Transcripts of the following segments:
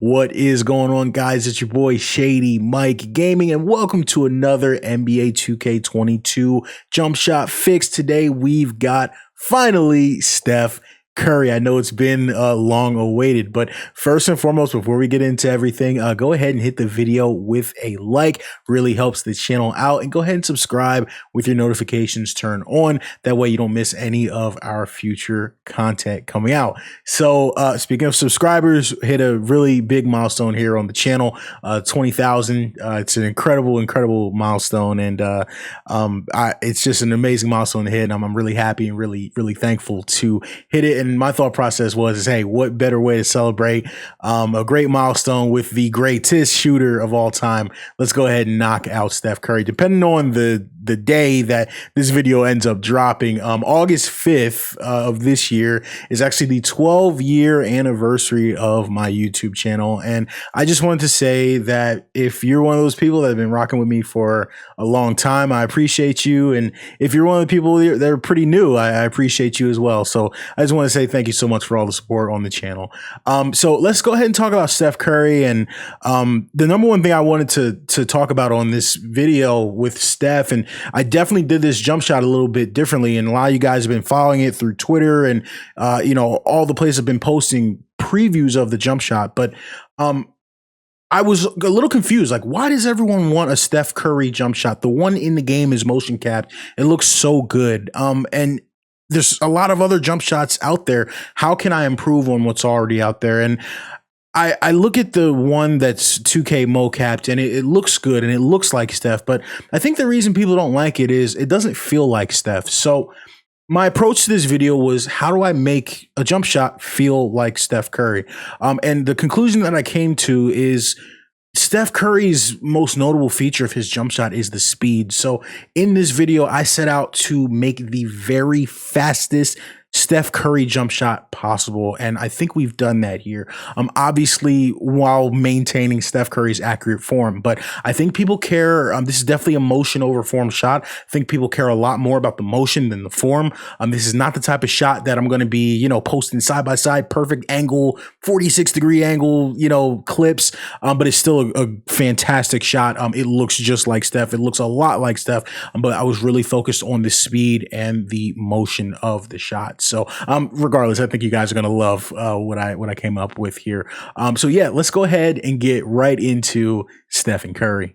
What is going on, guys? It's your boy Shady Mike Gaming, and welcome to another NBA 2K22 jump shot fix. Today we've got finally Steph Curry. I know it's been long awaited, but first and foremost, before we get into everything, go ahead and hit the video with a like. Really helps the channel out, and go ahead and subscribe with your notifications turned on. That way you don't miss any of our future content coming out. So speaking of subscribers, hit a really big milestone here on the channel, 20,000. It's an incredible milestone, and it's just an amazing milestone to hit. I'm really happy and really thankful to hit it. And my thought process was, hey, what better way to celebrate a great milestone with the greatest shooter of all time? Let's go ahead and knock out Steph Curry. Depending on the day that this video ends up dropping, August 5th of this year is actually the 12-year anniversary of my YouTube channel. And I just wanted to say that if you're one of those people that have been rocking with me for a long time, I appreciate you. And if you're one of the people that are pretty new, I appreciate you as well. So I just want to say thank you so much for all the support on the channel. So let's go ahead and talk about Steph Curry. And the number one thing I wanted to talk about on this video with Steph, and I definitely did this jump shot a little bit differently, and a lot of you guys have been following it through Twitter, and all the places have been posting previews of the jump shot. But I was a little confused. Like, why does everyone want a Steph Curry jump shot? The one in the game is motion capped. It looks so good. And there's a lot of other jump shots out there. How can I improve on what's already out there? And I look at the one that's 2K mo-capped, and it looks good and it looks like Steph, but I think the reason people don't like it is it doesn't feel like Steph. So my approach to this video was, how do I make a jump shot feel like Steph Curry? And the conclusion that I came to is Steph Curry's most notable feature of his jump shot is the speed. So in this video, I set out to make the very fastest Steph Curry jump shot possible, and I think we've done that here. Obviously, while maintaining Steph Curry's accurate form, but I think people care. This is definitely a motion over form shot. I think people care a lot more about the motion than the form. This is not the type of shot that I'm going to be, posting side by side, perfect angle, 46-degree angle, clips. But it's still a fantastic shot. It looks just like Steph. It looks a lot like Steph. But I was really focused on the speed and the motion of the shot. So regardless, I think you guys are going to love what I came up with here. So yeah, let's go ahead and get right into Steph and Curry.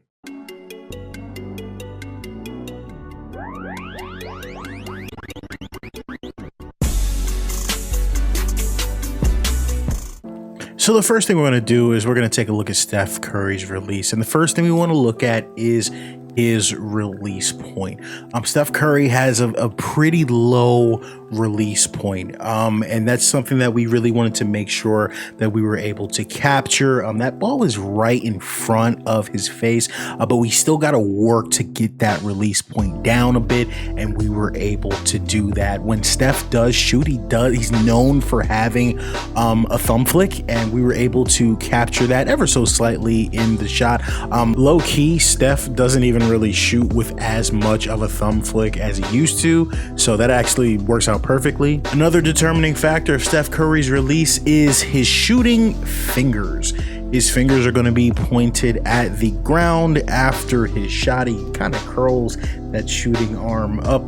So the first thing we're going to do is we're going to take a look at Steph Curry's release. And the first thing we want to look at is his release point. Steph Curry has a pretty low release point. And that's something that we really wanted to make sure that we were able to capture. That ball is right in front of his face, but we still got to work to get that release point down a bit. And we were able to do that. When Steph does shoot, he's known for having a thumb flick, and we were able to capture that ever so slightly in the shot. Low key, Steph doesn't even really shoot with as much of a thumb flick as he used to, so that actually works out perfectly. Another determining factor of Steph Curry's release is his shooting fingers. His fingers are going to be pointed at the ground after his shot. He kind of curls that shooting arm up,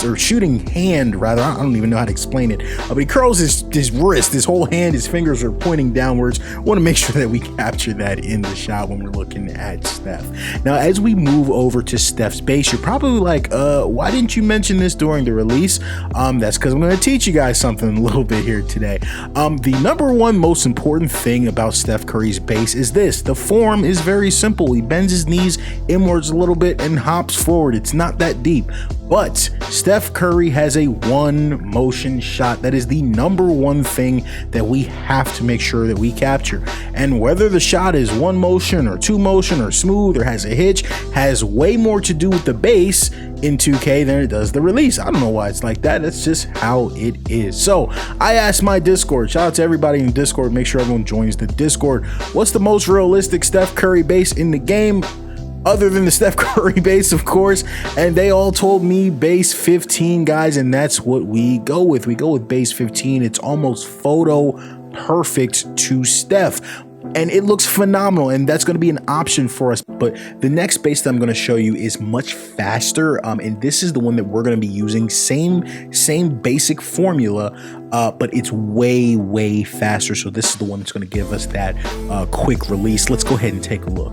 or shooting hand rather. I don't even know how to explain it. But he curls his wrist, his whole hand, his fingers are pointing downwards. I want to make sure that we capture that in the shot when we're looking at Steph. Now, as we move over to Steph's base, you're probably like, why didn't you mention this during the release? That's because I'm going to teach you guys something a little bit here today. The number one most important thing about Steph Curry's base is this: the form is very simple. He bends his knees inwards a little bit and hops forward. It's not that deep. But Steph Curry has a one motion shot. That is the number one thing that we have to make sure that we capture. And whether the shot is one motion or two motion or smooth or has a hitch, has way more to do with the base in 2K than it does the release. I don't know why it's like that. That's just how it is. So I asked my Discord, shout out to everybody in Discord, make sure everyone joins the Discord, what's the most realistic Steph Curry base in the game? Other than the Steph Curry base, of course, and they all told me base 15, guys, and that's what we go with. We go with base 15. It's almost photo perfect to Steph. and it looks phenomenal, and that's going to be an option for us. But the next base that I'm going to show you is much faster, and this is the one that we're going to be using. Same basic formula, but it's way faster. So this is the one that's going to give us that quick release. Let's go ahead and take a look.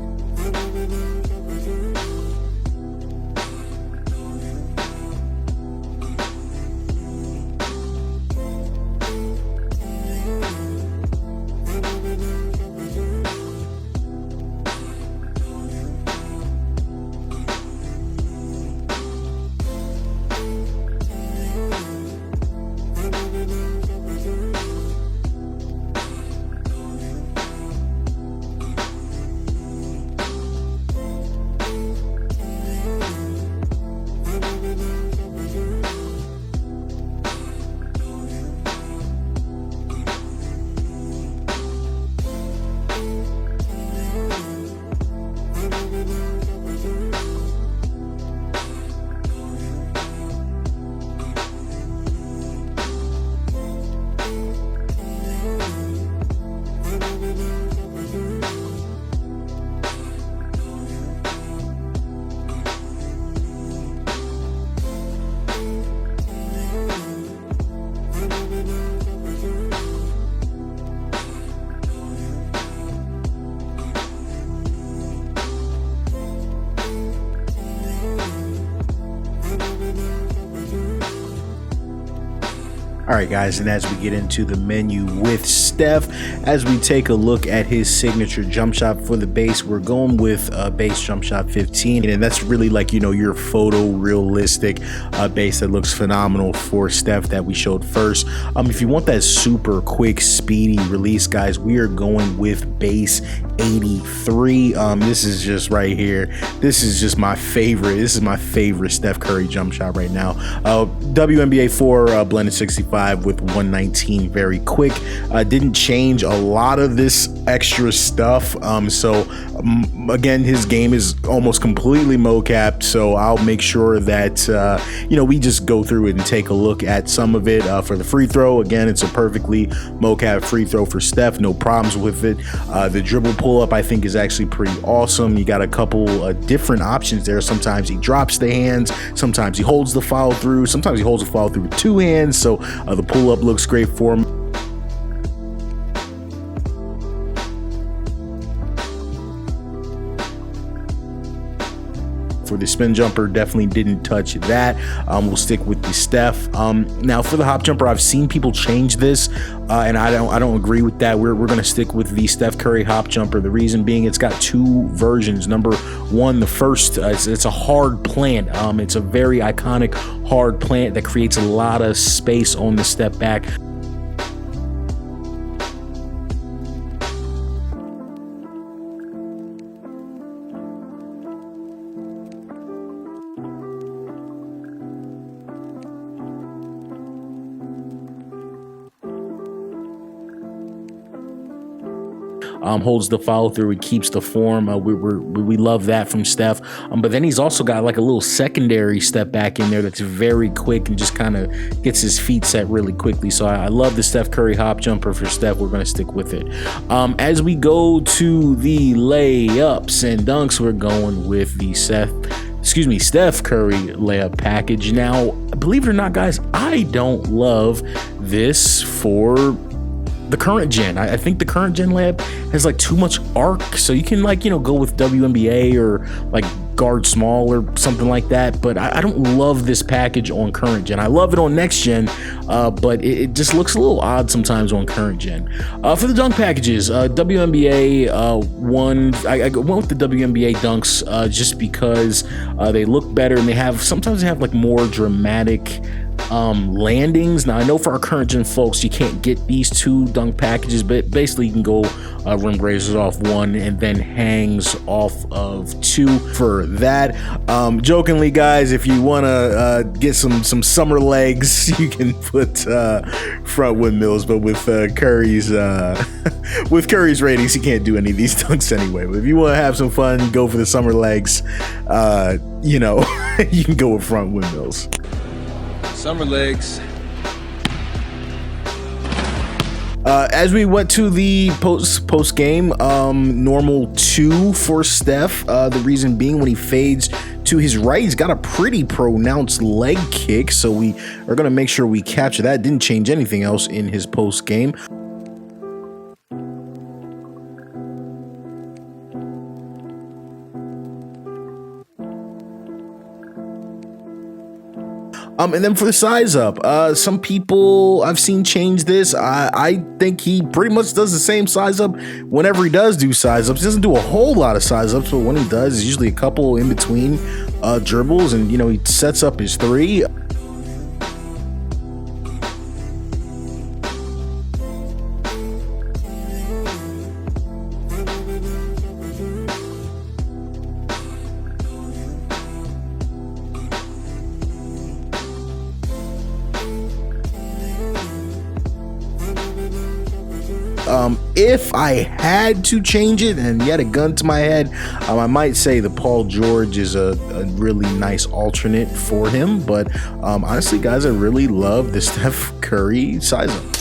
All right, guys, and as we get into the menu with Steph, as we take a look at his signature jump shot for the base, we're going with base jump shot 15, and that's really like, you know, your photo-realistic base that looks phenomenal for Steph that we showed first. If you want that super quick, speedy release, guys, we are going with base 83. This is just right here. This is just my favorite. This is my favorite Steph Curry jump shot right now. WNBA 4 blended 65 with 119, very quick. Didn't change a lot of this extra stuff. Again, his game is almost completely mocapped, so I'll make sure that you know, we just go through it and take a look at some of it. For the free throw, again, it's a perfectly mocap free throw for Steph, no problems with it. The dribble pull up, I think, is actually pretty awesome. You got a couple different options there. Sometimes he drops the hands, sometimes he holds the follow through, sometimes he holds the follow through with two hands, so the pull up looks great for him. For the spin jumper, definitely didn't touch that. We'll stick with the Steph. Now for the hop jumper, I've seen people change this, and I don't agree with that. We're going to stick with the Steph Curry hop jumper. The reason being, it's got two versions. Number one, the first, it's a hard plant. It's a very iconic hard plant that creates a lot of space on the step back. Holds the follow through, it keeps the form. We love that from Steph. But then he's also got like a little secondary step back in there that's very quick and just kind of gets his feet set really quickly. So I love the Steph Curry hop jumper for Steph. We're going to stick with it. As we go to the layups and dunks, we're going with the Steph Curry layup package. Now, believe it or not, guys, I don't love this for the current gen. I think the current gen layup has like too much arc, so you can, like, you know, go with WNBA or like guard small or something like that, but I don't love this package on current gen. I love it on next gen, but it just looks a little odd sometimes on current gen. For the dunk packages, WNBA I went with the WNBA dunks just because they look better, and sometimes they have like more dramatic landings. Now I know for our current gen folks, you can't get these two dunk packages, but basically you can go rim raises off one and then hangs off of two for that. Jokingly, guys, if you want to get some summer legs, you can put front windmills, but with Curry's with Curry's ratings, he can't do any of these dunks anyway. But if you want to have some fun, go for the summer legs, you know, you can go with front windmills. As we went to the post game, normal 2 for Steph. The reason being, when he fades to his right, he's got a pretty pronounced leg kick, so we are going to make sure we capture that. Didn't change anything else in his post game. And then for the size up, some people I've seen change this. I think he pretty much does the same size up whenever he does do size ups. He doesn't do a whole lot of size ups, but when he does, it's usually a couple in between dribbles, and he sets up his 3. If I had to change it and you had a gun to my head, I might say the Paul George is a really nice alternate for him. But honestly, guys, I really love the Steph Curry size up.